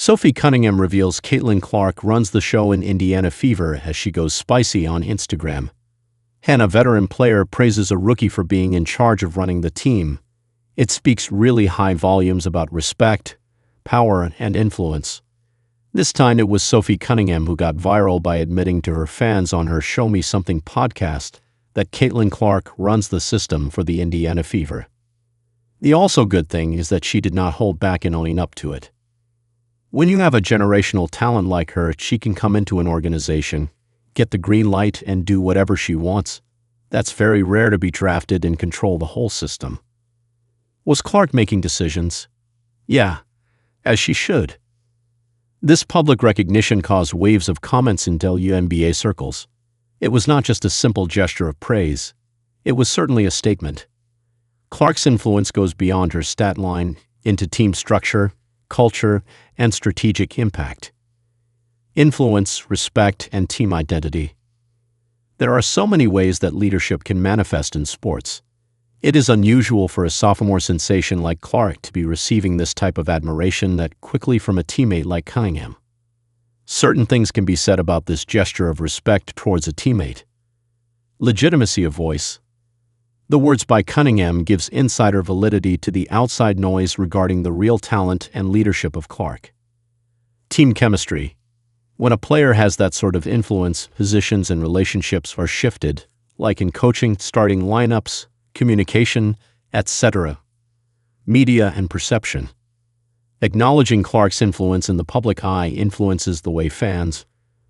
Sophie Cunningham reveals Caitlin Clark runs the show in Indiana Fever as she goes spicy on Instagram. A veteran player praises a rookie for being in charge of running the team. It speaks really high volumes about respect, power, and influence. This time it was Sophie Cunningham who got viral by admitting to her fans on her Show Me Something podcast that Caitlin Clark runs the system for the Indiana Fever. The also good thing is that she did not hold back in owning up to it. When you have a generational talent like her, she can come into an organization, get the green light, and do whatever she wants. That's very rare to be drafted and control the whole system. Was Clark making decisions? Yeah, as she should. This public recognition caused waves of comments in wnba circles. It was not just a simple gesture of praise. It was certainly a statement. Clark's influence goes beyond her stat line into team structure, culture, and strategic impact. Influence, respect, and team identity. There are so many ways that leadership can manifest in sports. It is unusual for a sophomore sensation like Clark to be receiving this type of admiration that quickly from a teammate like Cunningham. Certain things can be said about this gesture of respect towards a teammate. Legitimacy of voice. The words by Cunningham gives insider validity to the outside noise regarding the real talent and leadership of Clark. Team chemistry. When a player has that sort of influence, positions and relationships are shifted, like in coaching, starting lineups, communication, etc. Media and perception. Acknowledging Clark's influence in the public eye influences the way fans,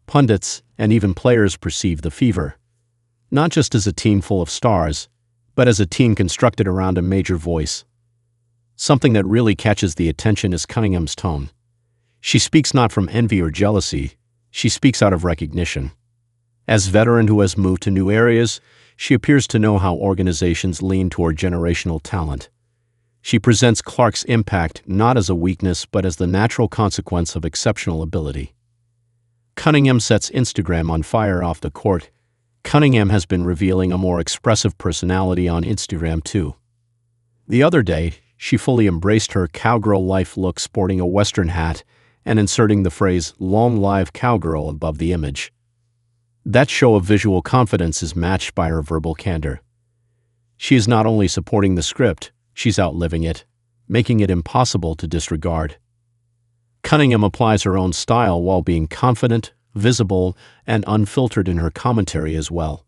pundits, and even players perceive the Fever. Not just as a team full of stars, but as a team constructed around a major voice. Something that really catches the attention is Cunningham's tone. She speaks not from envy or jealousy, she speaks out of recognition. As a veteran who has moved to new areas, she appears to know how organizations lean toward generational talent. She presents Clark's impact not as a weakness but as the natural consequence of exceptional ability. Cunningham sets Instagram on fire off the court. Cunningham has been revealing a more expressive personality on Instagram too. The other day, she fully embraced her cowgirl life look, sporting a Western hat and inserting the phrase "long live cowgirl" above the image. That show of visual confidence is matched by her verbal candor. She is not only supporting the script, she's outliving it, making it impossible to disregard. Cunningham applies her own style while being confident, visible, and unfiltered in her commentary as well.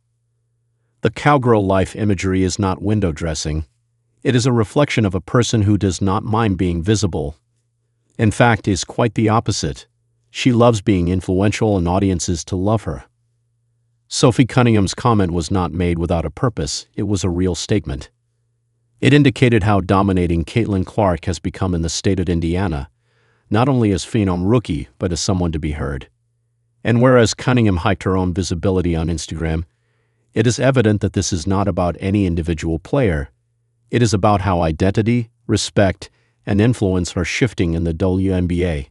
The cowgirl life imagery is not window dressing. It is a reflection of a person who does not mind being visible. In fact, is quite the opposite. She loves being influential and audiences to love her. Sophie Cunningham's comment was not made without a purpose. It was a real statement. It indicated how dominating Caitlin Clark has become in the state of Indiana, not only as phenom rookie, but as someone to be heard. And whereas Cunningham hyped her own visibility on Instagram, it is evident that this is not about any individual player. It is about how identity, respect, and influence are shifting in the WNBA.